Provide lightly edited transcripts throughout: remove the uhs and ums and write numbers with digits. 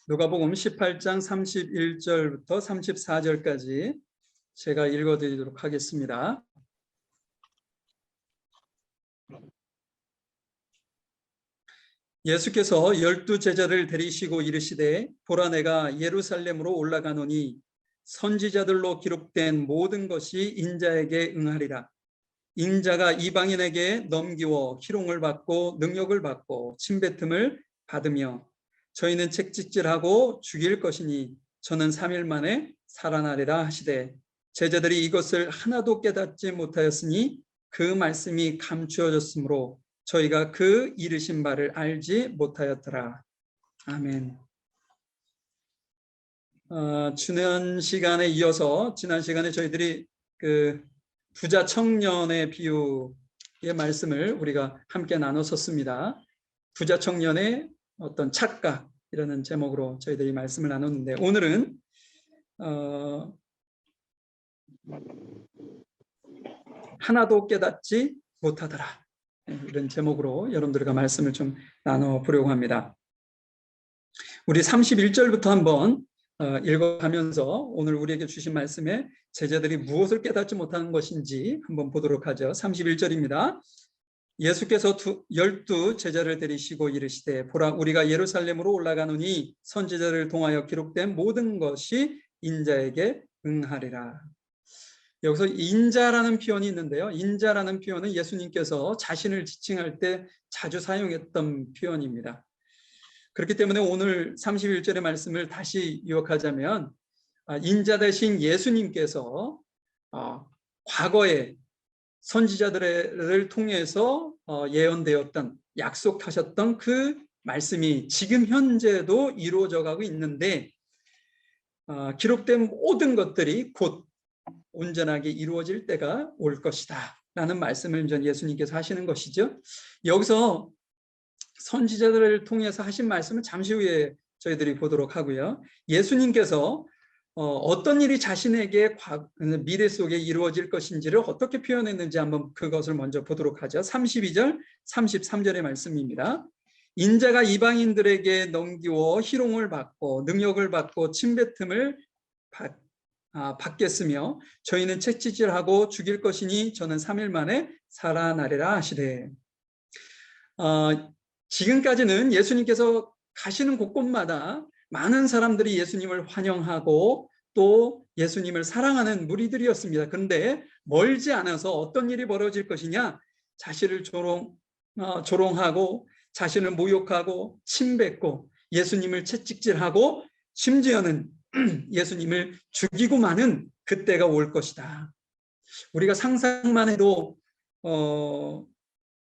누가복음 18장 31절부터 34절까지 제가 읽어드리도록 하겠습니다. 예수께서 12 제자를 데리시고 이르시되 보라 내가 예루살렘으로 올라가노니 선지자들로 기록된 모든 것이 인자에게 응하리라. 인자가 이방인에게 넘기워 희롱을 받고 능력을 받고 침뱉음을 받으며 저희는 책찍질하고 죽일 것이니 저는 3일 만에 살아나리라 하시되 제자들이 이것을 하나도 깨닫지 못하였으니 그 말씀이 감추어졌으므로 저희가 그 이르신 바를 알지 못하였더라. 아멘. 지난 시간에 이어서 지난 시간에 저희들이 그 부자 청년의 비유의 말씀을 우리가 함께 나눴었습니다. 부자 청년의 어떤 착각이라는 제목으로 저희들이 말씀을 나눴는데 오늘은 하나도 깨닫지 못하더라, 이런 제목으로 여러분들과 말씀을 좀 나눠보려고 합니다. 우리 31절부터 한번 읽어가면서 오늘 우리에게 주신 말씀에 제자들이 무엇을 깨닫지 못하는 것인지 한번 보도록 하죠. 31절입니다. 예수께서 12 제자를 데리시고 이르시되 보라 우리가 예루살렘으로 올라가노니 선지자를 통하여 기록된 모든 것이 인자에게 응하리라. 여기서 인자라는 표현이 있는데요. 인자라는 표현은 예수님께서 자신을 지칭할 때 자주 사용했던 표현입니다. 그렇기 때문에 오늘 31절의 말씀을 다시 요약하자면 인자 대신 예수님께서 과거에 선지자들을 통해서 예언되었던 약속하셨던 그 말씀이 지금 현재도 이루어져 가고 있는데 기록된 모든 것들이 곧 온전하게 이루어질 때가 올 것이다 라는 말씀을 전 예수님께서 하시는 것이죠. 여기서 선지자들을 통해서 하신 말씀은 잠시 후에 저희들이 보도록 하고요. 예수님께서 어떤 일이 자신에게 미래 속에 이루어질 것인지를 어떻게 표현했는지 한번 그것을 먼저 보도록 하죠. 32절, 33절의 말씀입니다. 인자가 이방인들에게 넘기워 희롱을 받고 능력을 받고 침뱉음을 받겠으며 저희는 책찍질하고 죽일 것이니 저는 3일 만에 살아나리라 하시되 지금까지는 예수님께서 가시는 곳곳마다 많은 사람들이 예수님을 환영하고 또 예수님을 사랑하는 무리들이었습니다. 그런데 멀지 않아서 어떤 일이 벌어질 것이냐? 자신을 조롱하고 자신을 모욕하고 침뱉고 예수님을 채찍질하고 심지어는 예수님을 죽이고 마는 그때가 올 것이다. 우리가 상상만 해도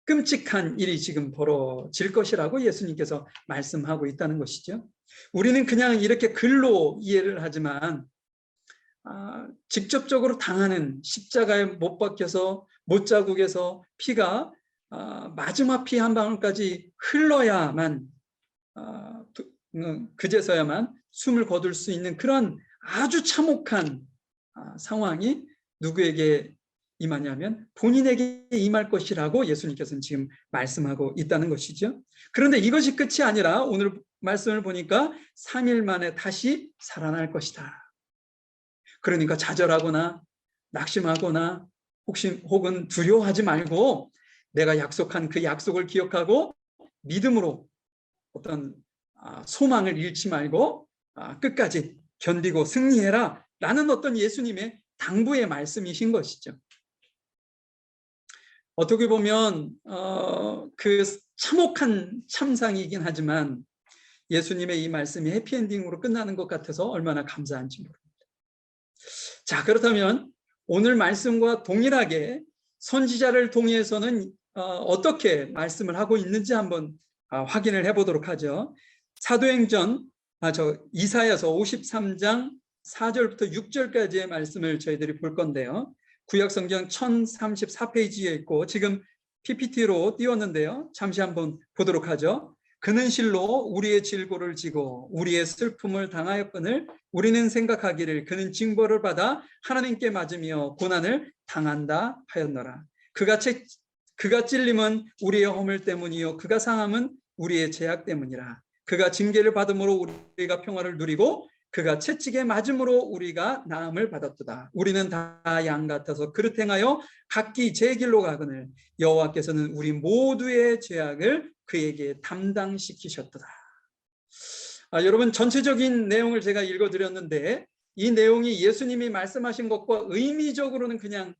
끔찍한 일이 지금 벌어질 것이라고 예수님께서 말씀하고 있다는 것이죠. 우리는 그냥 이렇게 글로 이해를 하지만 직접적으로 당하는 십자가에 못 박혀서 못자국에서 피가 마지막 피 한 방울까지 흘러야만 그제서야만 숨을 거둘 수 있는 그런 아주 참혹한 상황이 누구에게 임하냐면 본인에게 임할 것이라고 예수님께서는 지금 말씀하고 있다는 것이죠. 그런데 이것이 끝이 아니라 오늘 말씀을 보니까 3일 만에 다시 살아날 것이다. 그러니까 좌절하거나 낙심하거나 혹은 두려워하지 말고 내가 약속한 그 약속을 기억하고 믿음으로 어떤 소망을 잃지 말고 끝까지 견디고 승리해라 라는 어떤 예수님의 당부의 말씀이신 것이죠. 어떻게 보면 그 참혹한 참상이긴 하지만 예수님의 이 말씀이 해피엔딩으로 끝나는 것 같아서 얼마나 감사한지 모릅니다. 자, 그렇다면 오늘 말씀과 동일하게 선지자를 통해서는 어떻게 말씀을 하고 있는지 한번 확인을 해보도록 하죠. 사도행전 이사야서 53장 4절부터 6절까지의 말씀을 저희들이 볼 건데요. 구약성경 1034페이지에 있고 지금 PPT로 띄웠는데요. 잠시 한번 보도록 하죠. 그는 실로 우리의 질고를 지고 우리의 슬픔을 당하였거늘 우리는 생각하기를 그는 징벌을 받아 하나님께 맞으며 고난을 당한다 하였노라. 그가 찔림은 우리의 허물 때문이요 그가 상함은 우리의 죄악 때문이라. 그가 징계를 받음으로 우리가 평화를 누리고 그가 채찍에 맞음으로 우리가 나음을 받았도다. 우리는 다 양 같아서 그릇 행하여 각기 제 길로 가거늘 여호와께서는 우리 모두의 죄악을 그에게 담당시키셨도다. 여러분, 전체적인 내용을 제가 읽어드렸는데 이 내용이 예수님이 말씀하신 것과 의미적으로는 그냥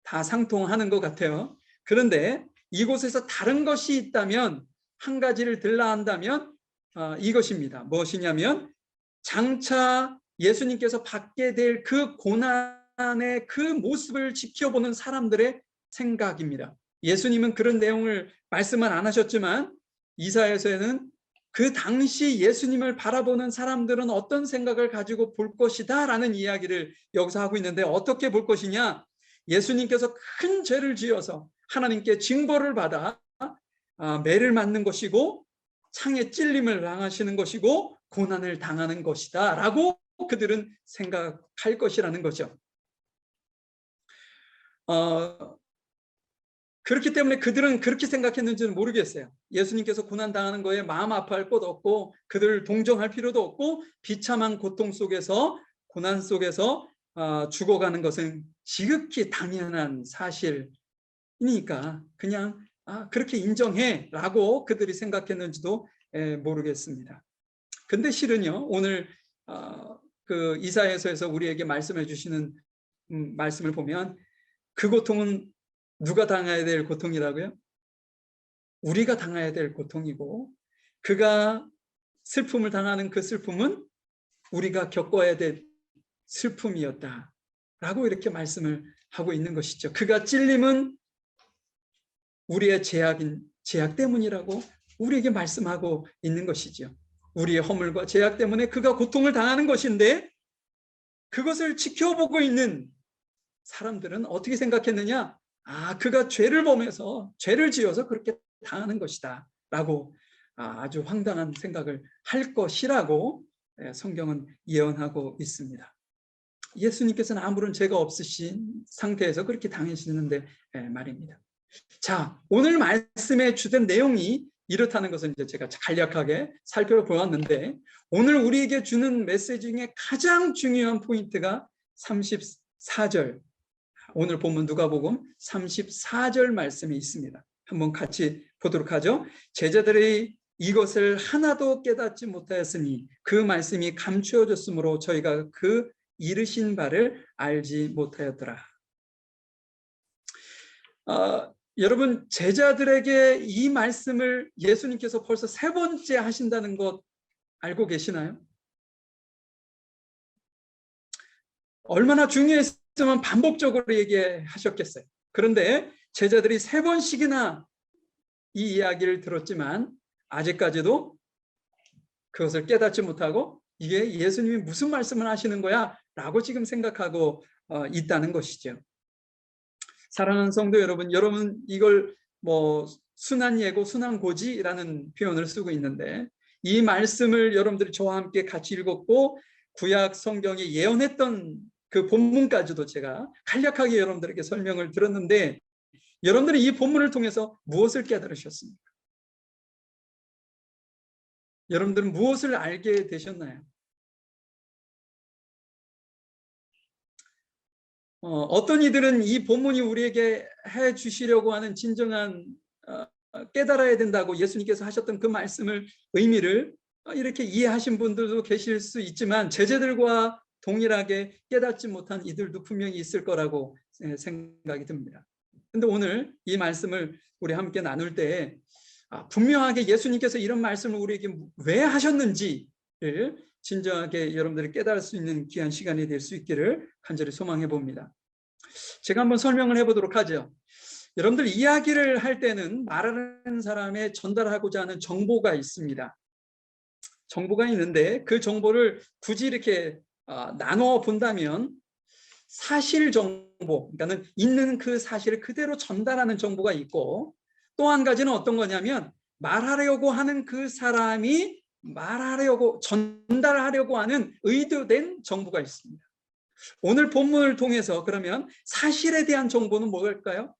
다 상통하는 것 같아요. 그런데 이곳에서 다른 것이 있다면, 한 가지를 들라 한다면 이것입니다. 무엇이냐면 장차 예수님께서 받게 될 그 고난의 그 모습을 지켜보는 사람들의 생각입니다. 예수님은 그런 내용을 말씀은 안 하셨지만 이사야서에는 그 당시 예수님을 바라보는 사람들은 어떤 생각을 가지고 볼 것이다 라는 이야기를 여기서 하고 있는데, 어떻게 볼 것이냐? 예수님께서 큰 죄를 지어서 하나님께 징벌을 받아 매를 맞는 것이고 창에 찔림을 당하시는 것이고 고난을 당하는 것이다 라고 그들은 생각할 것이라는 거죠. 그렇기 때문에 그들은 그렇게 생각했는지는 모르겠어요. 예수님께서 고난당하는 거에 마음 아파할 것 없고 그들을 동정할 필요도 없고 비참한 고통 속에서, 고난 속에서 죽어가는 것은 지극히 당연한 사실이니까 그냥 그렇게 인정해 라고 그들이 생각했는지도 모르겠습니다. 근데 실은요, 오늘 그 이사야서에서 우리에게 말씀해 주시는 말씀을 보면 그 고통은 누가 당해야 될 고통이라고요? 우리가 당해야 될 고통이고, 그가 슬픔을 당하는 그 슬픔은 우리가 겪어야 될 슬픔이었다라고 이렇게 말씀을 하고 있는 것이죠. 그가 찔림은 우리의 죄악 때문이라고 우리에게 말씀하고 있는 것이죠. 우리의 허물과 죄악 때문에 그가 고통을 당하는 것인데, 그것을 지켜보고 있는 사람들은 어떻게 생각했느냐? 그가 죄를 범해서, 죄를 지어서 그렇게 당하는 것이다 라고 아주 황당한 생각을 할 것이라고 성경은 예언하고 있습니다. 예수님께서는 아무런 죄가 없으신 상태에서 그렇게 당하시는데 말입니다. 자, 오늘 말씀에 주된 내용이 이렇다는 것은 이제 제가 간략하게 살펴보았는데, 오늘 우리에게 주는 메시지 중에 가장 중요한 포인트가 34절, 오늘 본문 누가복음 34절 말씀이 있습니다. 한번 같이 보도록 하죠. 제자들이 이것을 하나도 깨닫지 못하였으니 그 말씀이 감추어졌으므로 저희가 그 이르신 바를 알지 못하였더라. 여러분, 제자들에게 이 말씀을 예수님께서 벌써 3번째 하신다는 것 알고 계시나요? 얼마나 중요했으면 반복적으로 얘기하셨겠어요. 그런데 제자들이 3번씩이나 이 이야기를 들었지만 아직까지도 그것을 깨닫지 못하고 이게 예수님이 무슨 말씀을 하시는 거야? 라고 지금 생각하고 있다는 것이죠. 사랑하는 성도 여러분, 이걸 순한 예고, 순한 고지라는 표현을 쓰고 있는데, 이 말씀을 여러분들이 저와 함께 같이 읽었고 구약 성경에 예언했던 그 본문까지도 제가 간략하게 여러분들에게 설명을 들었는데, 여러분들이 이 본문을 통해서 무엇을 깨달으셨습니까? 여러분들은 무엇을 알게 되셨나요? 어떤 이들은 이 본문이 우리에게 해 주시려고 하는 진정한 깨달아야 된다고 예수님께서 하셨던 그 말씀을, 의미를 이렇게 이해하신 분들도 계실 수 있지만 제자들과 동일하게 깨닫지 못한 이들도 분명히 있을 거라고 생각이 듭니다. 그런데 오늘 이 말씀을 우리 함께 나눌 때 분명하게 예수님께서 이런 말씀을 우리에게 왜 하셨는지를 진정하게 여러분들이 깨달을 수 있는 귀한 시간이 될 수 있기를 간절히 소망해 봅니다. 제가 한번 설명을 해보도록 하죠. 여러분들, 이야기를 할 때는 말하는 사람의 전달하고자 하는 정보가 있습니다. 정보가 있는데 그 정보를 굳이 이렇게 나눠 본다면 사실 정보, 그러니까 있는 그 사실을 그대로 전달하는 정보가 있고, 또 한 가지는 어떤 거냐면 말하려고 하는 그 사람이 전달하려고 하는 의도된 정보가 있습니다. 오늘 본문을 통해서 그러면 사실에 대한 정보는 뭘까요?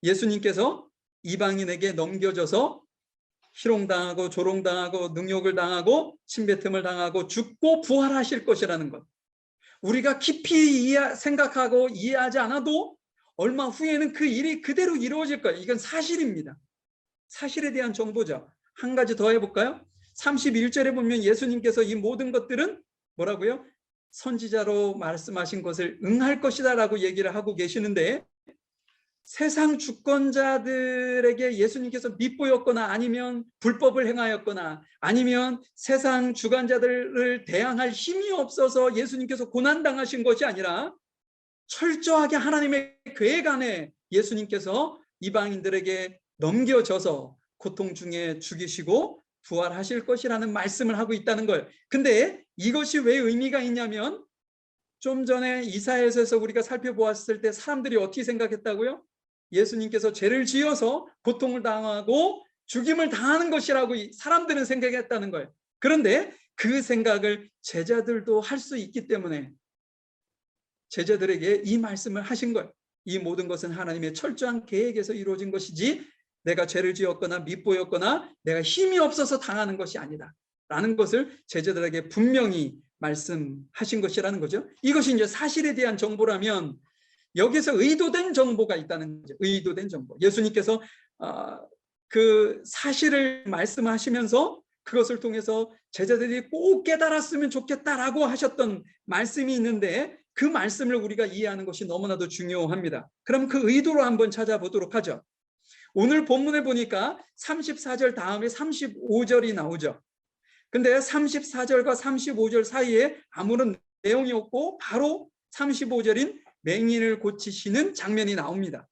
예수님께서 이방인에게 넘겨줘서 희롱당하고 조롱당하고 능욕을 당하고 침뱉음을 당하고 죽고 부활하실 것이라는 것. 우리가 깊이 생각하고 이해하지 않아도 얼마 후에는 그 일이 그대로 이루어질 거예요. 이건 사실입니다. 사실에 대한 정보죠. 한 가지 더 해볼까요? 31절에 보면 예수님께서 이 모든 것들은 뭐라고요? 선지자로 말씀하신 것을 응할 것이다 라고 얘기를 하고 계시는데, 세상 주권자들에게 예수님께서 밉보였거나 아니면 불법을 행하였거나 아니면 세상 주관자들을 대항할 힘이 없어서 예수님께서 고난당하신 것이 아니라 철저하게 하나님의 계획 안에 예수님께서 이방인들에게 넘겨져서 고통 중에 죽이시고 부활하실 것이라는 말씀을 하고 있다는 거예요. 근데 이것이 왜 의미가 있냐면, 좀 전에 이사야서에서 우리가 살펴보았을 때 사람들이 어떻게 생각했다고요? 예수님께서 죄를 지어서 고통을 당하고 죽임을 당하는 것이라고 사람들은 생각했다는 거예요. 그런데 그 생각을 제자들도 할 수 있기 때문에 제자들에게 이 말씀을 하신 거예요. 이 모든 것은 하나님의 철저한 계획에서 이루어진 것이지 내가 죄를 지었거나 밉보였거나 내가 힘이 없어서 당하는 것이 아니다 라는 것을 제자들에게 분명히 말씀하신 것이라는 거죠. 이것이 이제 사실에 대한 정보라면, 여기서 의도된 정보가 있다는 거죠. 의도된 정보. 예수님께서 그 사실을 말씀하시면서 그것을 통해서 제자들이 꼭 깨달았으면 좋겠다라고 하셨던 말씀이 있는데, 그 말씀을 우리가 이해하는 것이 너무나도 중요합니다. 그럼 그 의도로 한번 찾아보도록 하죠. 오늘 본문에 보니까 34절 다음에 35절이 나오죠. 근데 34절과 35절 사이에 아무런 내용이 없고 바로 35절인 맹인을 고치시는 장면이 나옵니다.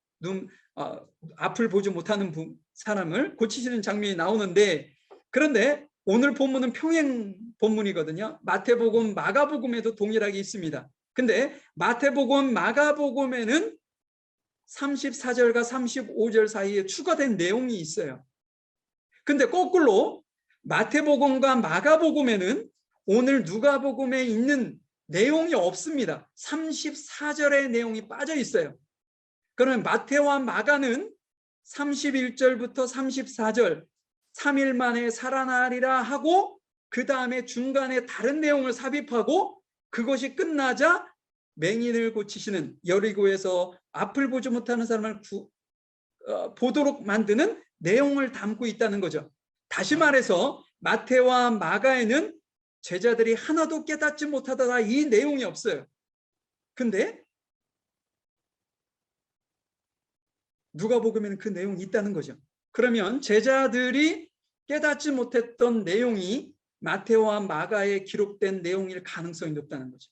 앞을 보지 못하는 사람을 고치시는 장면이 나오는데, 그런데 오늘 본문은 평행 본문이거든요. 마태복음, 마가복음에도 동일하게 있습니다. 근데 마태복음, 마가복음에는 34절과 35절 사이에 추가된 내용이 있어요. 근데 거꾸로 마태복음과 마가복음에는 오늘 누가복음에 있는 내용이 없습니다. 34절의 내용이 빠져 있어요. 그러면 마태와 마가는 31절부터 34절 3일 만에 살아나리라 하고 그 다음에 중간에 다른 내용을 삽입하고 그것이 끝나자 맹인을 고치시는, 여리고에서 앞을 보지 못하는 사람을 보도록 만드는 내용을 담고 있다는 거죠. 다시 말해서 마태와 마가에는 제자들이 하나도 깨닫지 못하다가 이 내용이 없어요. 근데 누가복음에는 그 내용이 있다는 거죠. 그러면 제자들이 깨닫지 못했던 내용이 마태와 마가에 기록된 내용일 가능성이 높다는 거죠.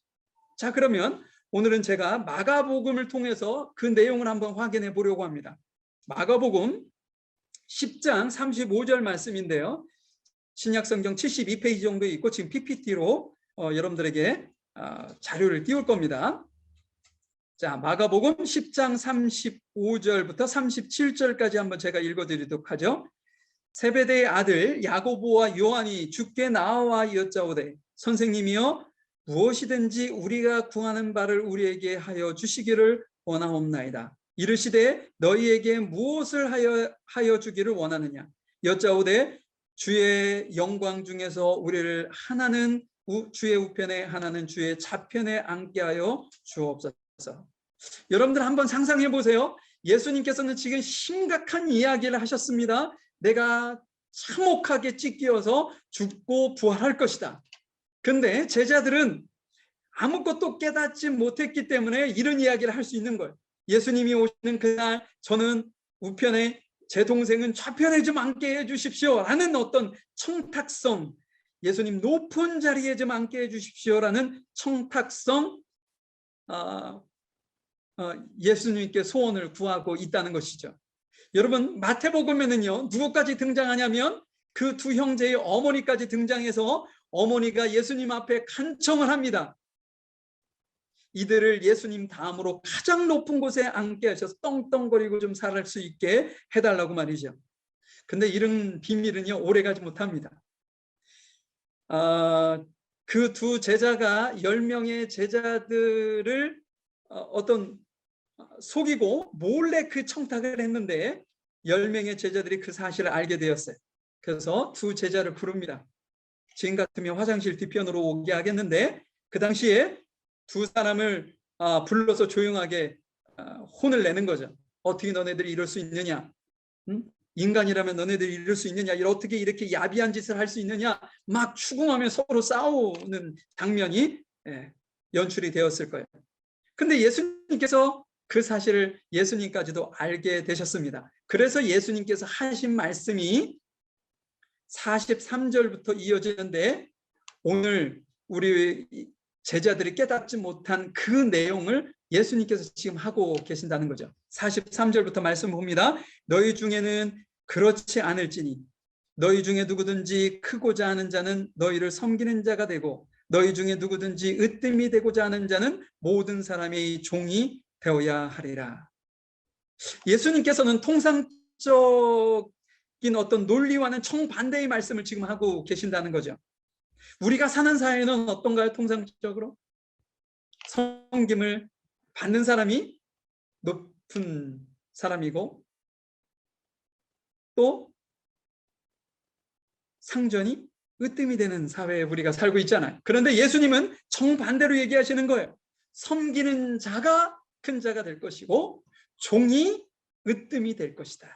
자, 그러면 오늘은 제가 마가복음을 통해서 그 내용을 한번 확인해 보려고 합니다. 마가복음 10장 35절 말씀인데요. 신약성경 72페이지 정도 있고 지금 PPT로 여러분들에게 자료를 띄울 겁니다. 자, 마가복음 10장 35절부터 37절까지 한번 제가 읽어드리도록 하죠. 세베대의 아들 야고보와 요한이 주께 나와 여짜오되, 선생님이여, 무엇이든지 우리가 구하는 바를 우리에게 하여 주시기를 원하옵나이다. 이르시되, 너희에게 무엇을 하여 주기를 원하느냐? 여짜오되, 주의 영광 중에서 우리를 하나는 주의 우편에 하나는 주의 좌편에 앉게 하여 주옵소서. 여러분들 한번 상상해 보세요. 예수님께서는 지금 심각한 이야기를 하셨습니다. 내가 참혹하게 찢겨서 죽고 부활할 것이다. 근데 제자들은 아무것도 깨닫지 못했기 때문에 이런 이야기를 할 수 있는 거예요. 예수님이 오시는 그날 저는 우편에, 제 동생은 좌편에 좀 앉게 해주십시오 라는 어떤 청탁성, 예수님 높은 자리에 좀 앉게 해주십시오라는 청탁성, 예수님께 소원을 구하고 있다는 것이죠. 여러분, 마태복음에는요 누구까지 등장하냐면 그 두 형제의 어머니까지 등장해서 어머니가 예수님 앞에 간청을 합니다. 이들을 예수님 다음으로 가장 높은 곳에 앉게 하셔서 떵떵거리고 좀 살할 수 있게 해달라고 말이죠. 근데 이런 비밀은요 오래가지 못합니다. 그 두 제자가 10명의 제자들을 어떤 속이고 몰래 그 청탁을 했는데 10명의 제자들이 그 사실을 알게 되었어요. 그래서 두 제자를 부릅니다. 지금 같으면 화장실 뒤편으로 오게 하겠는데 그 당시에 두 사람을 불러서 조용하게 혼을 내는 거죠. 어떻게 너네들이 이럴 수 있느냐? 응? 인간이라면 너네들이 이럴 수 있느냐? 어떻게 이렇게 야비한 짓을 할 수 있느냐? 막 추궁하며 서로 싸우는 장면이 연출이 되었을 거예요. 근데 예수님께서 그 사실을 예수님까지도 알게 되셨습니다. 그래서 예수님께서 하신 말씀이 43절부터 이어지는데 오늘 우리 제자들이 깨닫지 못한 그 내용을 예수님께서 지금 하고 계신다는 거죠. 43절부터 말씀 봅니다. 너희 중에는 그렇지 않을지니 너희 중에 누구든지 크고자 하는 자는 너희를 섬기는 자가 되고 너희 중에 누구든지 으뜸이 되고자 하는 자는 모든 사람의 종이 되어야 하리라. 예수님께서는 통상적인 어떤 논리와는 정반대의 말씀을 지금 하고 계신다는 거죠. 우리가 사는 사회는 어떤가요? 통상적으로 섬김을 받는 사람이 높은 사람이고 또 상전이 으뜸이 되는 사회에 우리가 살고 있잖아요. 그런데 예수님은 정반대로 얘기하시는 거예요. 섬기는 자가 큰 자가 될 것이고 종이 으뜸이 될 것이다.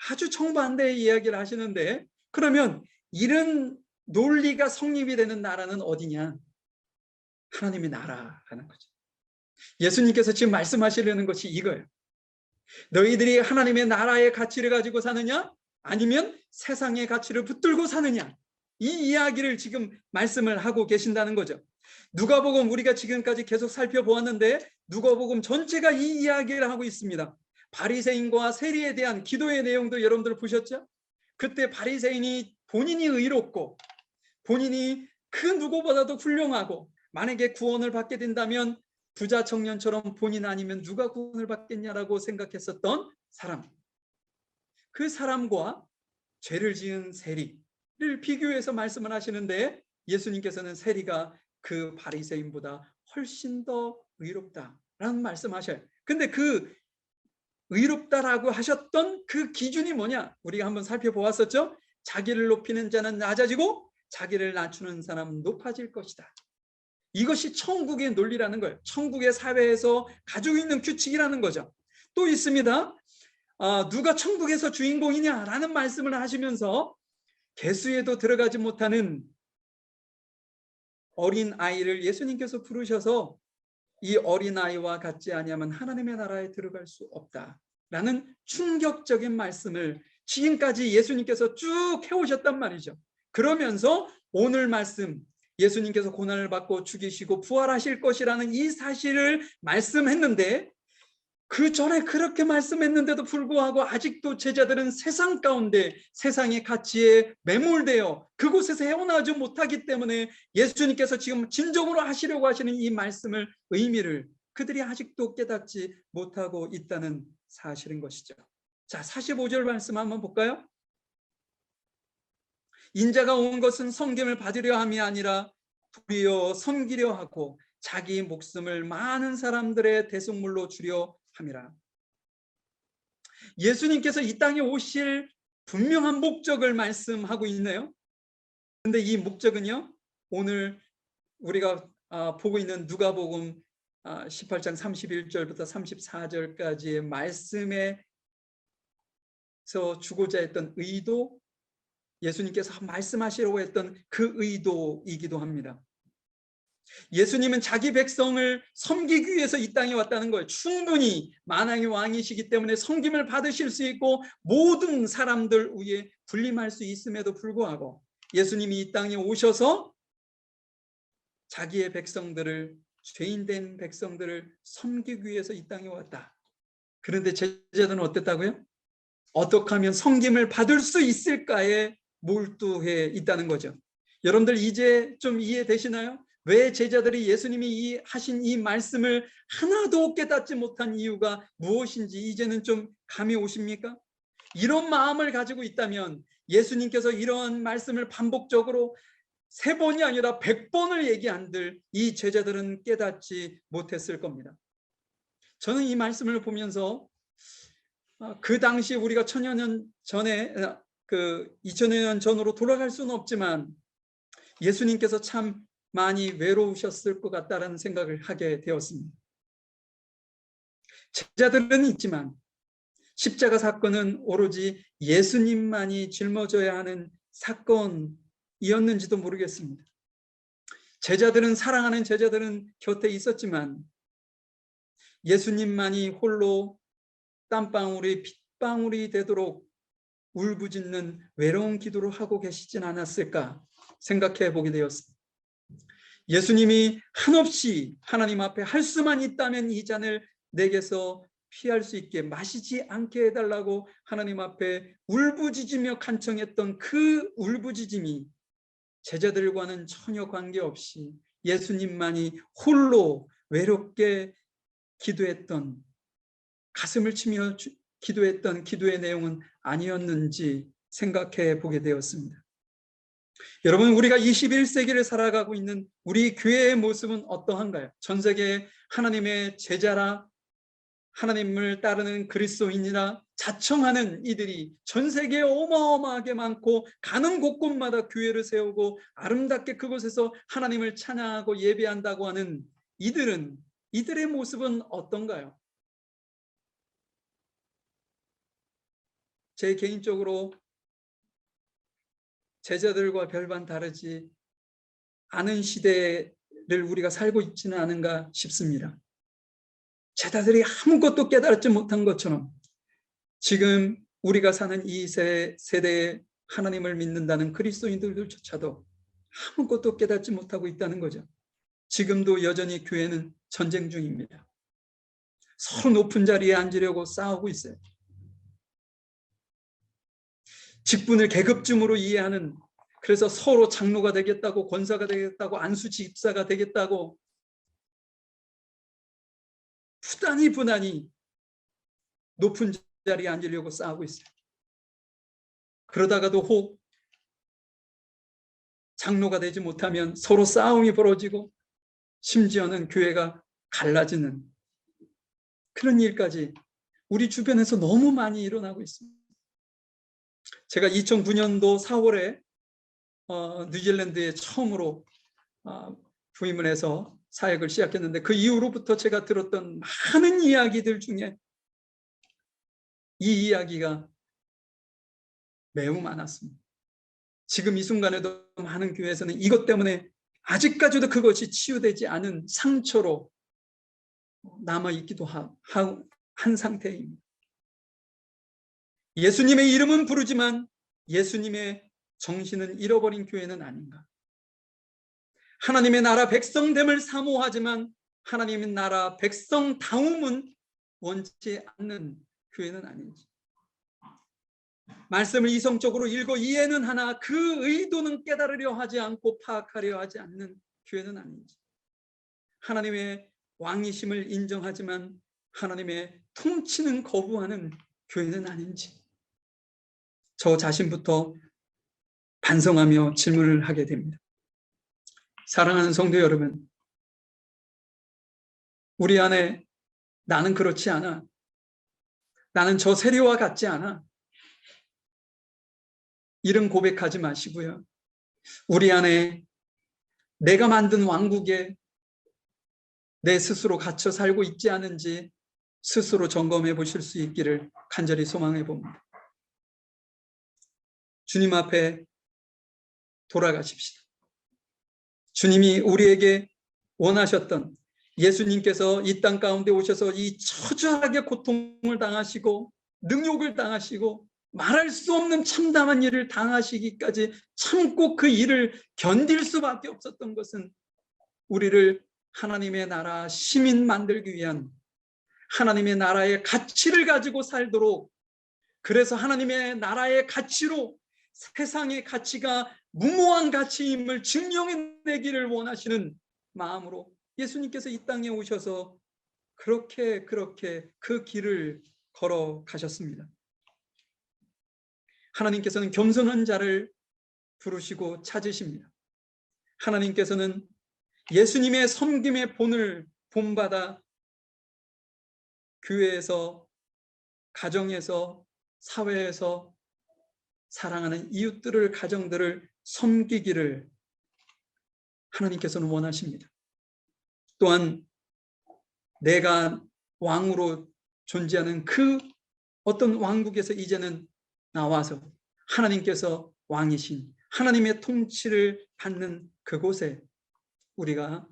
아주 정반대의 이야기를 하시는데 그러면 이런 논리가 성립이 되는 나라는 어디냐? 하나님의 나라라는 거죠. 예수님께서 지금 말씀하시려는 것이 이거예요. 너희들이 하나님의 나라의 가치를 가지고 사느냐? 아니면 세상의 가치를 붙들고 사느냐? 이 이야기를 지금 말씀을 하고 계신다는 거죠. 누가복음 우리가 지금까지 계속 살펴보았는데 누가복음 전체가 이 이야기를 하고 있습니다. 바리새인과 세리에 대한 기도의 내용도 여러분들 보셨죠? 그때 바리새인이 본인이 의롭고 본인이 그 누구보다도 훌륭하고 만약에 구원을 받게 된다면 부자 청년처럼 본인 아니면 누가 구원을 받겠냐라고 생각했었던 사람. 그 사람과 죄를 지은 세리를 비교해서 말씀을 하시는데 예수님께서는 세리가 그 바리새인보다 훨씬 더 의롭다라는 말씀하셔요. 근데 그 의롭다라고 하셨던 그 기준이 뭐냐? 우리가 한번 살펴보았었죠? 자기를 높이는 자는 낮아지고 자기를 낮추는 사람은 높아질 것이다. 이것이 천국의 논리라는 거예요. 천국의 사회에서 가지고 있는 규칙이라는 거죠. 또 있습니다. 누가 천국에서 주인공이냐라는 말씀을 하시면서 개수에도 들어가지 못하는 어린 아이를 예수님께서 부르셔서 이 어린 아이와 같지 아니하면 하나님의 나라에 들어갈 수 없다라는 충격적인 말씀을 지금까지 예수님께서 쭉 해오셨단 말이죠. 그러면서 오늘 말씀 예수님께서 고난을 받고 죽이시고 부활하실 것이라는 이 사실을 말씀했는데 그 전에 그렇게 말씀했는데도 불구하고 아직도 제자들은 세상 가운데 세상의 가치에 매몰되어 그곳에서 헤어나오지 못하기 때문에 예수님께서 지금 진정으로 하시려고 하시는 이 말씀을 의미를 그들이 아직도 깨닫지 못하고 있다는 사실인 것이죠. 자, 45절 말씀 한번 볼까요? 인자가 온 것은 섬김을 받으려 함이 아니라 도리어 섬기려 하고 자기 목숨을 많은 사람들의 대속물로 주려 함이라. 예수님께서 이 땅에 오실 분명한 목적을 말씀하고 있네요. 그런데 이 목적은요, 오늘 우리가 보고 있는 누가복음 18장 31절부터 34절까지의 말씀에서 주고자 했던 의도, 예수님께서 말씀하시려고 했던 그 의도이기도 합니다. 예수님은 자기 백성을 섬기기 위해서 이 땅에 왔다는 거예요. 충분히 만왕의 왕이시기 때문에 섬김을 받으실 수 있고 모든 사람들 위에 군림할 수 있음에도 불구하고 예수님이 이 땅에 오셔서 자기의 백성들을 죄인된 백성들을 섬기기 위해서 이 땅에 왔다. 그런데 제자들은 어땠다고요? 어떻게 하면 섬김을 받을 수 있을까에 몰두해 있다는 거죠. 여러분들 이제 좀 이해되시나요? 왜 제자들이 예수님이 하신 이 말씀을 하나도 깨닫지 못한 이유가 무엇인지 이제는 좀 감이 오십니까? 이런 마음을 가지고 있다면 예수님께서 이러한 말씀을 반복적으로 3번이 아니라 100번을 얘기한들 이 제자들은 깨닫지 못했을 겁니다. 저는 이 말씀을 보면서 그 당시 우리가 천여 년 전에 그 2000여 년 전으로 돌아갈 수는 없지만 예수님께서 참 많이 외로우셨을 것 같다라는 생각을 하게 되었습니다. 제자들은 있지만 십자가 사건은 오로지 예수님만이 짊어져야 하는 사건이었는지도 모르겠습니다. 제자들은, 사랑하는 제자들은 곁에 있었지만 예수님만이 홀로 땀방울이 핏방울이 되도록 울부짖는 외로운 기도를 하고 계시진 않았을까 생각해 보게 되었습니다. 예수님이 한없이 하나님 앞에 할 수만 있다면 이 잔을 내게서 피할 수 있게, 마시지 않게 해달라고 하나님 앞에 울부짖으며 간청했던 그 울부짖음이 제자들과는 전혀 관계없이 예수님만이 홀로 외롭게 기도했던, 가슴을 치며 기도했던 기도의 내용은 아니었는지 생각해 보게 되었습니다. 여러분, 우리가 21세기를 살아가고 있는 우리 교회의 모습은 어떠한가요? 전 세계에 하나님의 제자라, 하나님을 따르는 그리스도인이라 자청하는 이들이 전 세계에 어마어마하게 많고, 가는 곳곳마다 교회를 세우고 아름답게 그곳에서 하나님을 찬양하고 예배한다고 하는 이들의 모습은 어떤가요? 제 개인적으로 제자들과 별반 다르지 않은 시대를 우리가 살고 있지는 않은가 싶습니다. 제자들이 아무것도 깨달지 못한 것처럼 지금 우리가 사는 이 세대에 하나님을 믿는다는 그리스도인들조차도 아무것도 깨닫지 못하고 있다는 거죠. 지금도 여전히 교회는 전쟁 중입니다. 서로 높은 자리에 앉으려고 싸우고 있어요. 직분을 계급쯤으로 이해하는, 그래서 서로 장로가 되겠다고, 권사가 되겠다고, 안수 집사가 되겠다고 부단히 높은 자리에 앉으려고 싸우고 있어요. 그러다가도 혹 장로가 되지 못하면 서로 싸움이 벌어지고 심지어는 교회가 갈라지는 그런 일까지 우리 주변에서 너무 많이 일어나고 있습니다. 제가 2009년도 4월에 뉴질랜드에 처음으로 부임을 해서 사역을 시작했는데, 그 이후로부터 제가 들었던 많은 이야기들 중에 이 이야기가 매우 많았습니다. 지금 이 순간에도 많은 교회에서는 이것 때문에 아직까지도 그것이 치유되지 않은 상처로 남아있기도 한 상태입니다. 예수님의 이름은 부르지만 예수님의 정신은 잃어버린 교회는 아닌가. 하나님의 나라 백성됨을 사모하지만 하나님의 나라 백성다움은 원치 않는 교회는 아닌지. 말씀을 이성적으로 읽어 이해는 하나 그 의도는 깨달으려 하지 않고 파악하려 하지 않는 교회는 아닌지. 하나님의 왕이심을 인정하지만 하나님의 통치는 거부하는 교회는 아닌지, 저 자신부터 반성하며 질문을 하게 됩니다. 사랑하는 성도 여러분, 우리 안에 나는 그렇지 않아, 나는 저 세리와 같지 않아, 이런 고백하지 마시고요. 우리 안에 내가 만든 왕국에 내 스스로 갇혀 살고 있지 않은지 스스로 점검해 보실 수 있기를 간절히 소망해 봅니다. 주님 앞에 돌아가십시다. 주님이 우리에게 원하셨던, 예수님께서 이 땅 가운데 오셔서 이 처절하게 고통을 당하시고 능욕을 당하시고 말할 수 없는 참담한 일을 당하시기까지 참고 그 일을 견딜 수밖에 없었던 것은 우리를 하나님의 나라 시민 만들기 위한, 하나님의 나라의 가치를 가지고 살도록, 그래서 하나님의 나라의 가치로 세상의 가치가 무모한 가치임을 증명해내기를 원하시는 마음으로 예수님께서 이 땅에 오셔서 그렇게 그 길을 걸어가셨습니다. 하나님께서는 겸손한 자를 부르시고 찾으십니다. 하나님께서는 예수님의 섬김의 본을 본받아 교회에서, 가정에서, 사회에서 사랑하는 이웃들을, 가정들을 섬기기를 하나님께서는 원하십니다. 또한 내가 왕으로 존재하는 그 어떤 왕국에서 이제는 나와서 하나님께서 왕이신 하나님의 통치를 받는 그곳에 우리가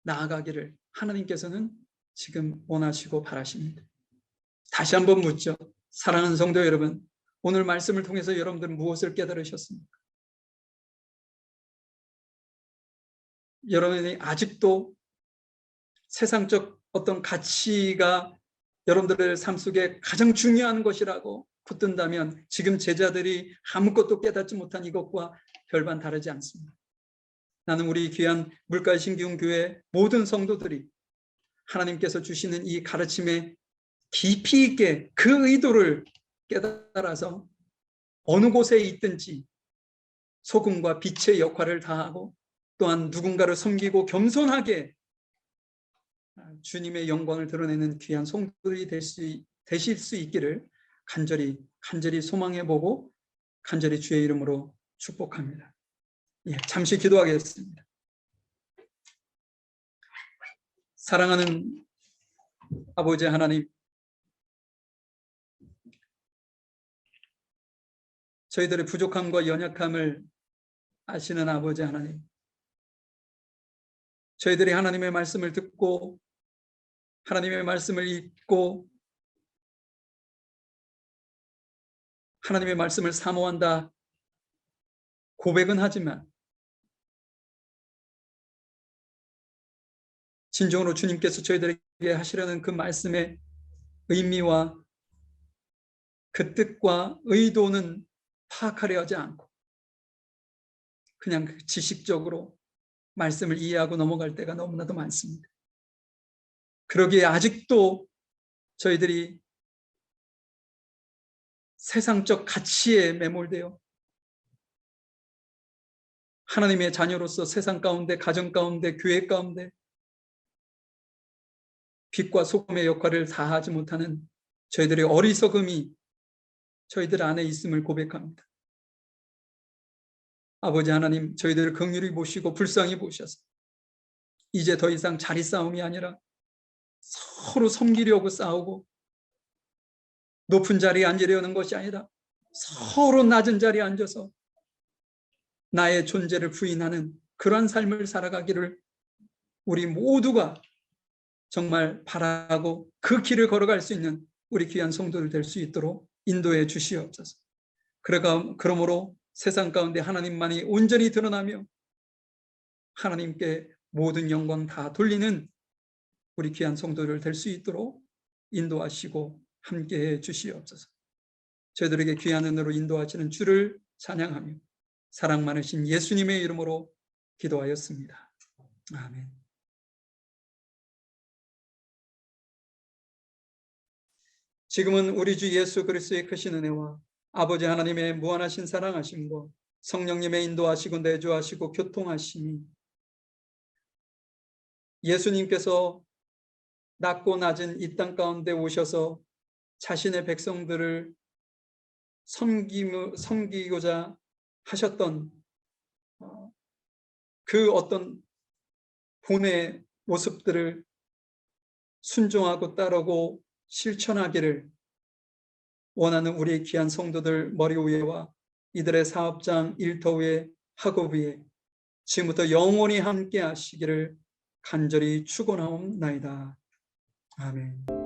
나아가기를 하나님께서는 지금 원하시고 바라십니다. 다시 한번 묻죠. 사랑하는 성도 여러분, 오늘 말씀을 통해서 여러분들은 무엇을 깨달으셨습니까? 여러분이 아직도 세상적 어떤 가치가 여러분들의 삶 속에 가장 중요한 것이라고 붙든다면 지금 제자들이 아무것도 깨닫지 못한 이것과 별반 다르지 않습니다. 나는 우리 귀한 물가의 신기훈교회 모든 성도들이 하나님께서 주시는 이 가르침에 깊이 있게 그 의도를 깨달아서 어느 곳에 있든지 소금과 빛의 역할을 다하고 또한 누군가를 섬기고 겸손하게 주님의 영광을 드러내는 귀한 성도들이 되실 수 있기를 간절히 소망해보고 간절히 주의 이름으로 축복합니다. 잠시 기도하겠습니다. 사랑하는 아버지 하나님, 저희들의 부족함과 연약함을 아시는 아버지 하나님, 저희들이 하나님의 말씀을 듣고 하나님의 말씀을 읽고 하나님의 말씀을 사모한다 고백은 하지만 진정으로 주님께서 저희들에게 하시려는 그 말씀의 의미와 그 뜻과 의도는 파악하려 하지 않고 그냥 지식적으로 말씀을 이해하고 넘어갈 때가 너무나도 많습니다. 그러기에 아직도 저희들이 세상적 가치에 매몰되어 하나님의 자녀로서 세상 가운데, 가정 가운데, 교회 가운데 빛과 소금의 역할을 다하지 못하는 저희들의 어리석음이 저희들 안에 있음을 고백합니다. 아버지 하나님, 저희들을 긍휼히 보시고 불쌍히 보셔서 이제 더 이상 자리 싸움이 아니라 서로 섬기려고 싸우고 높은 자리에 앉으려는 것이 아니라 서로 낮은 자리에 앉아서 나의 존재를 부인하는 그런 삶을 살아가기를 우리 모두가 정말 바라고 그 길을 걸어갈 수 있는 우리 귀한 성도들 될 수 있도록 인도해 주시옵소서. 그러므로 세상 가운데 하나님만이 온전히 드러나며 하나님께 모든 영광 다 돌리는 우리 귀한 성도들 될 수 있도록 인도하시고 함께해 주시옵소서. 저희들에게 귀한 은혜로 인도하시는 주를 찬양하며 사랑 많으신 예수님의 이름으로 기도하였습니다. 아멘. 지금은 우리 주 예수 그리스도의 크신 은혜와 아버지 하나님의 무한하신 사랑하심과 성령님의 인도하시고 내주하시고 교통하심이 예수님께서 낮고 낮은 이 땅 가운데 오셔서 자신의 백성들을 섬기고자 하셨던 그 어떤 본의 모습들을 순종하고 따르고 실천하기를 원하는 우리의 귀한 성도들 머리 위에와 이들의 사업장, 일터 위에, 학업 위에 지금부터 영원히 함께 하시기를 간절히 축원하옵나이다. 아멘.